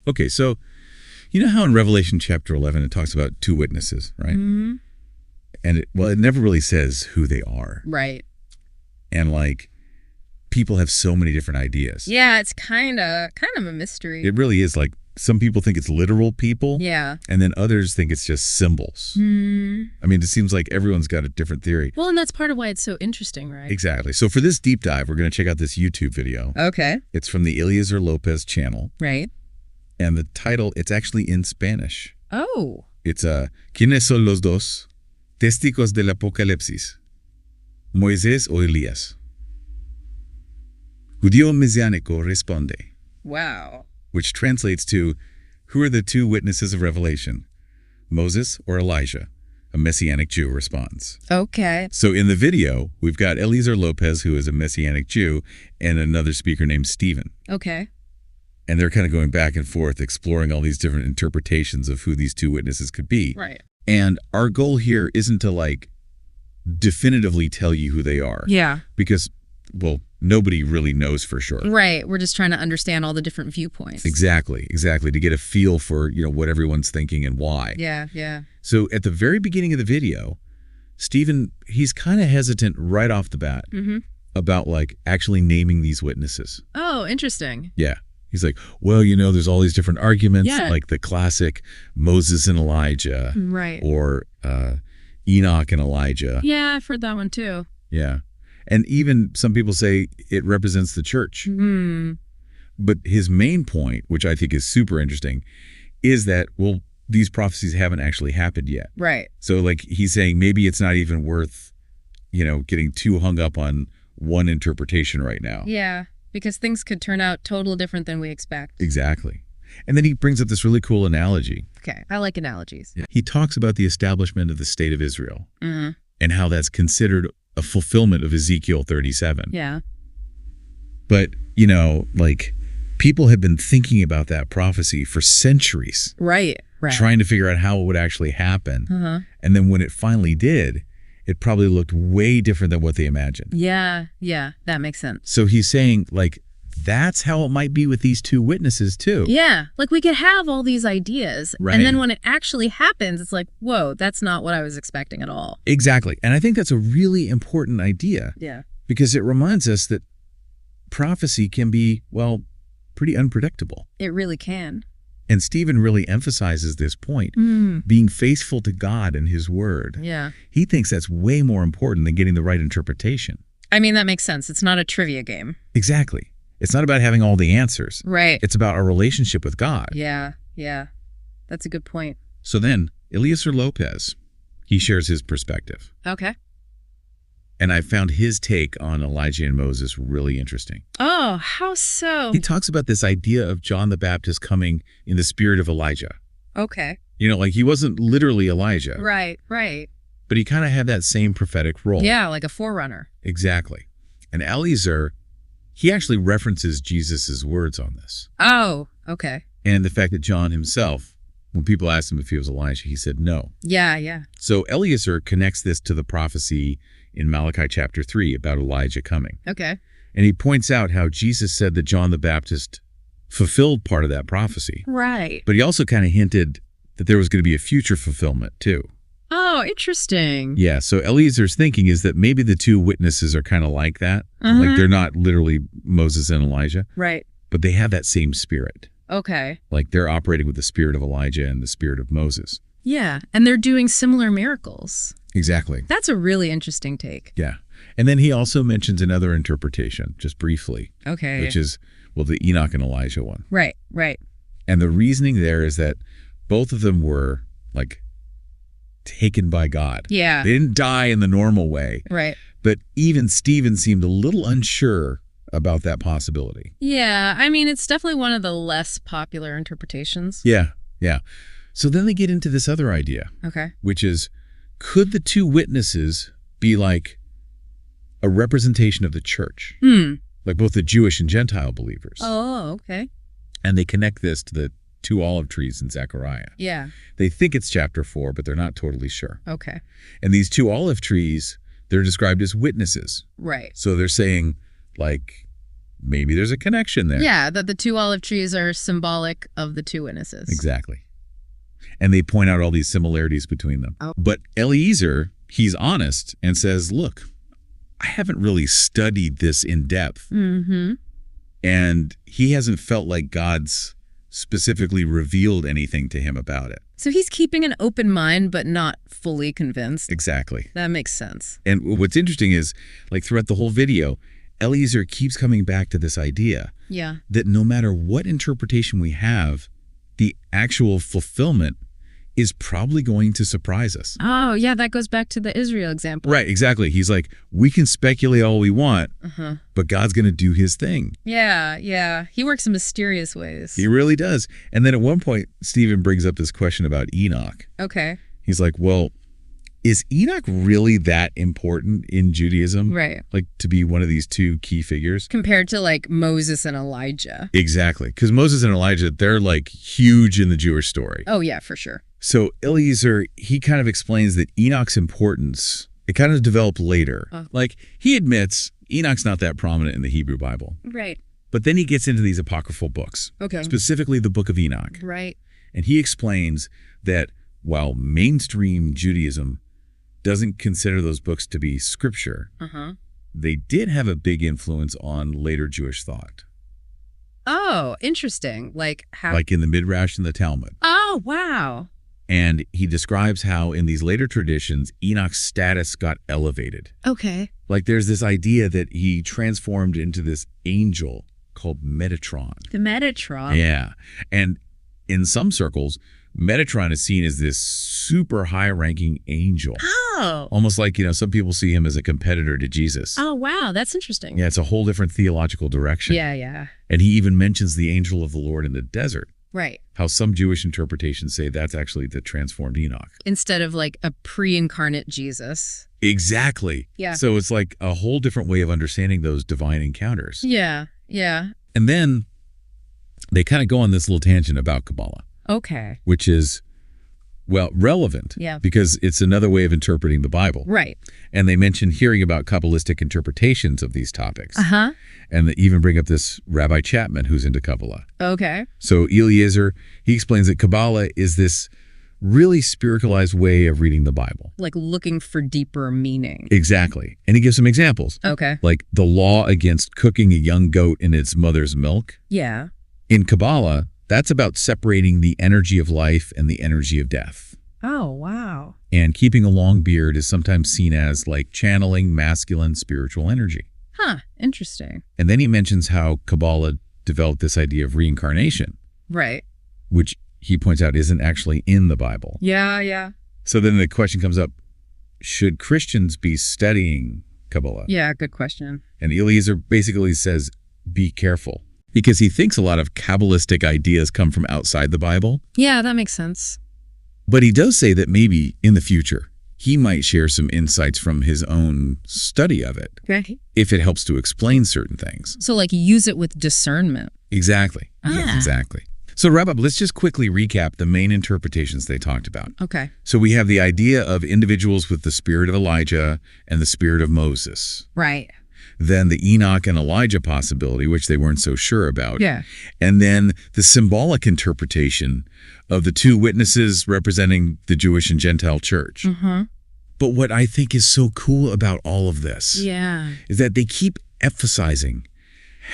Okay, so you know how in Revelation chapter 11 it talks about two witnesses, right? Mm-hmm. And it never really says who they are. Right. And like people have so many different ideas. Yeah, it's kind of a mystery. It really is. Like some people think it's literal people. Yeah. And then others think it's just symbols. Mm. I mean, it seems like everyone's got a different theory. Well, and that's part of why it's so interesting, right? Exactly. So for this deep dive, we're going to check out this YouTube video. Okay. It's from the Eliezer Lopez channel. Right. And the title, it's actually in Spanish. Oh. It's ¿Quiénes son los dos testigos del Apocalipsis? Moisés o Elías? Judío Messiánico responde. Wow. Which translates to, who are the two witnesses of Revelation? Moses or Elijah? A Messianic Jew responds. Okay. So in the video, we've got Eliezer Lopez, who is a Messianic Jew, and another speaker named Stephen. Okay. And they're kind of going back and forth, exploring all these different interpretations of who these two witnesses could be. Right. And our goal here isn't to like definitively tell you who they are. Yeah. Because, well, nobody really knows for sure. Right. We're just trying to understand all the different viewpoints. Exactly. To get a feel for, what everyone's thinking and why. Yeah, yeah. So at the very beginning of the video, Stephen, he's kind of hesitant right off the bat about like actually naming these witnesses. Oh, interesting. Yeah. He's like, well, there's all these different arguments, like the classic Moses and Elijah. Right. Or Enoch and Elijah. Yeah, I've heard that one too. Yeah. And even some people say it represents the church. Mm. But his main point, which I think is super interesting, is that, well, these prophecies haven't actually happened yet. Right. So like he's saying maybe it's not even worth, getting too hung up on one interpretation right now. Yeah. Because things could turn out totally different than we expect. Exactly. And then he brings up this really cool analogy. Okay. I like analogies. He talks about the establishment of the state of Israel and how that's considered a fulfillment of Ezekiel 37. Yeah. But, like people have been thinking about that prophecy for centuries. Right. Right. Trying to figure out how it would actually happen. And then when it finally did, it probably looked way different than what they imagined. Yeah, yeah, that makes sense. So he's saying, like, that's how it might be with these two witnesses, too. Yeah, like we could have all these ideas, right. And then when it actually happens, it's like, whoa, that's not what I was expecting at all. Exactly. And I think that's a really important idea. Yeah. Because it reminds us that prophecy can be, well, pretty unpredictable. It really can. And Stephen really emphasizes this point, being faithful to God and his word. Yeah. He thinks that's way more important than getting the right interpretation. I mean, that makes sense. It's not a trivia game. Exactly. It's not about having all the answers. Right. It's about our relationship with God. Yeah, yeah. That's a good point. So then, Eliezer Lopez, he shares his perspective. Okay. And I found his take on Elijah and Moses really interesting. Oh, how so? He talks about this idea of John the Baptist coming in the spirit of Elijah. Okay. Like he wasn't literally Elijah. Right, right. But he kind of had that same prophetic role. Yeah, like a forerunner. Exactly. And Eliezer, he actually references Jesus' words on this. Oh, okay. And the fact that John himself, when people asked him if he was Elijah, he said no. Yeah, yeah. So Eliezer connects this to the prophecy in Malachi chapter 3 about Elijah coming. Okay. And he points out how Jesus said that John the Baptist fulfilled part of that prophecy. Right. But he also kind of hinted that there was going to be a future fulfillment too. Oh, interesting. Yeah, so Eliezer's thinking is that maybe the two witnesses are kind of like that. Like they're not literally Moses and Elijah. Right. But they have that same spirit. Okay. Like they're operating with the spirit of Elijah and the spirit of Moses. Yeah, and they're doing similar miracles. Exactly. That's a really interesting take. Yeah. And then he also mentions another interpretation, just briefly. Okay. Which is, well, the Enoch and Elijah one. Right, right. And the reasoning there is that both of them were, like, taken by God. Yeah. They didn't die in the normal way. Right. But even Stephen seemed a little unsure about that possibility. Yeah, I mean, it's definitely one of the less popular interpretations. Yeah, yeah. So then they get into this other idea. Okay. Which is, could the two witnesses be like a representation of the church? Like both the Jewish and Gentile believers. Oh, okay. And they connect this to the two olive trees in Zechariah. Yeah. They think it's chapter 4, but they're not totally sure. Okay. And these two olive trees, they're described as witnesses. Right. So they're saying, like, maybe there's a connection there. Yeah, that the two olive trees are symbolic of the two witnesses. Exactly. And they point out all these similarities between them. Oh. But Eliezer, he's honest and says, look, I haven't really studied this in depth. Mm-hmm. And he hasn't felt like God's specifically revealed anything to him about it. So he's keeping an open mind, but not fully convinced. Exactly. That makes sense. And what's interesting is, like, throughout the whole video, Eliezer keeps coming back to this idea that no matter what interpretation we have, the actual fulfillment is probably going to surprise us. Oh, yeah, that goes back to the Israel example. Right, exactly. He's like, we can speculate all we want, but God's going to do his thing. Yeah. He works in mysterious ways. He really does. And then at one point, Stephen brings up this question about Enoch. Okay. He's like, well, is Enoch really that important in Judaism? Right. Like, to be one of these two key figures? Compared to, like, Moses and Elijah. Exactly. Because Moses and Elijah, they're, like, huge in the Jewish story. Oh, yeah, for sure. So Eliezer, he kind of explains that Enoch's importance, it kind of developed later. Like, he admits Enoch's not that prominent in the Hebrew Bible. Right. But then he gets into these apocryphal books. Okay. Specifically the Book of Enoch. Right. And he explains that while mainstream Judaism doesn't consider those books to be scripture, they did have a big influence on later Jewish thought. Oh, interesting. Like how? Like in the Midrash and the Talmud. Oh, wow. And he describes how in these later traditions, Enoch's status got elevated. Okay. Like there's this idea that he transformed into this angel called Metatron. The Metatron? Yeah. And in some circles, Metatron is seen as this super high-ranking angel. Oh. Almost like, some people see him as a competitor to Jesus. Oh, wow. That's interesting. Yeah, it's a whole different theological direction. Yeah. And he even mentions the angel of the Lord in the desert. Right. How some Jewish interpretations say that's actually the transformed Enoch. Instead of like a pre-incarnate Jesus. Exactly. Yeah. So it's like a whole different way of understanding those divine encounters. Yeah. And then they kind of go on this little tangent about Kabbalah. Okay. Which is, well, relevant. Yeah. Because it's another way of interpreting the Bible. Right. And they mention hearing about Kabbalistic interpretations of these topics. And they even bring up this Rabbi Chapman who's into Kabbalah. Okay. So Eliezer, he explains that Kabbalah is this really spiritualized way of reading the Bible. Like looking for deeper meaning. Exactly. And he gives some examples. Okay. Like the law against cooking a young goat in its mother's milk. Yeah. In Kabbalah, that's about separating the energy of life and the energy of death. Oh, wow. And keeping a long beard is sometimes seen as like channeling masculine spiritual energy. Huh. Interesting. And then he mentions how Kabbalah developed this idea of reincarnation. Right. Which he points out isn't actually in the Bible. Yeah. So then the question comes up, should Christians be studying Kabbalah? Yeah, good question. And Eliezer basically says, be careful. Because he thinks a lot of Kabbalistic ideas come from outside the Bible. Yeah, that makes sense. But he does say that maybe in the future, he might share some insights from his own study of it. Okay. If it helps to explain certain things. So like use it with discernment. Exactly. Yes, exactly. So to wrap up, let's just quickly recap the main interpretations they talked about. Okay. So we have the idea of individuals with the spirit of Elijah and the spirit of Moses. Right. Then the Enoch and Elijah possibility, which they weren't so sure about. Yeah. And then the symbolic interpretation of the two witnesses representing the Jewish and Gentile church. But what I think is so cool about all of this is that they keep emphasizing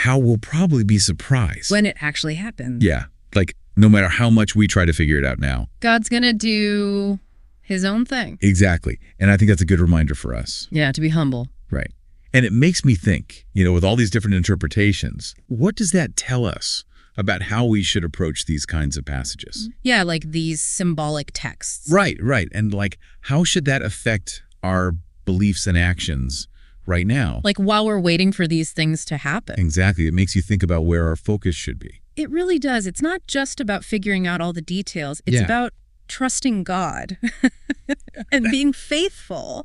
how we'll probably be surprised. When it actually happens. Yeah. Like no matter how much we try to figure it out now. God's going to do his own thing. Exactly. And I think that's a good reminder for us. Yeah, to be humble. Right. And it makes me think, with all these different interpretations, what does that tell us about how we should approach these kinds of passages? Yeah, like these symbolic texts. Right. And like, how should that affect our beliefs and actions right now? Like while we're waiting for these things to happen. Exactly. It makes you think about where our focus should be. It really does. It's not just about figuring out all the details. It's about trusting God and being faithful.